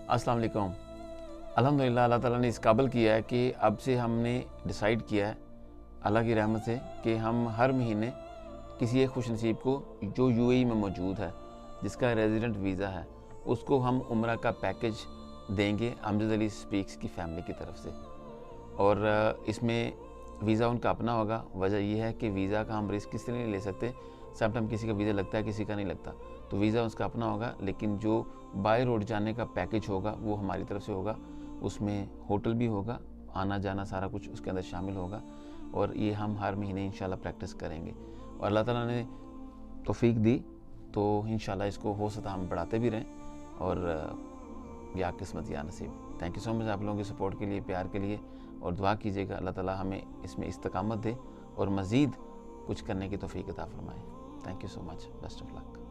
अस्सलाम वालेकुम। अल्हम्दुलिल्लाह अल्लाह ताला ने इस काबिल किया है कि अब से हमने डिसाइड किया है अल्लाह की रहमत से कि हम हर महीने किसी एक खुश नसीब को जो यूएई में मौजूद है, जिसका रेजिडेंट वीज़ा है, उसको हम उम्रा का पैकेज देंगे अमजद अली स्पीक्स की फ़ैमिली की तरफ से। और इसमें वीज़ा उनका अपना होगा। वजह यह है कि वीज़ा का हम रिस्क किसी नहीं ले सकते। समटाइम किसी का वीज़ा लगता है, किसी का नहीं लगता, तो वीज़ा उसका अपना होगा। लेकिन जो बाय रोड जाने का पैकेज होगा वो हमारी तरफ से होगा। उसमें होटल भी होगा, आना जाना सारा कुछ उसके अंदर शामिल होगा। और ये हम हर महीने इंशाल्लाह प्रैक्टिस करेंगे। और अल्लाह ताला ने तौफीक दी तो इंशाल्लाह इसको हो सकता हम बढ़ाते भी रहें। और या किस्मत या नसीब। थैंक यू सो मच आप लोगों की सपोर्ट के लिए, प्यार के लिए। और दुआ कीजिएगा अल्लाह ताला हमें इसमें इस्तकामत दे और मज़ीद कुछ करने की तौफीक अता फरमाए। Thank you so much. Best of luck.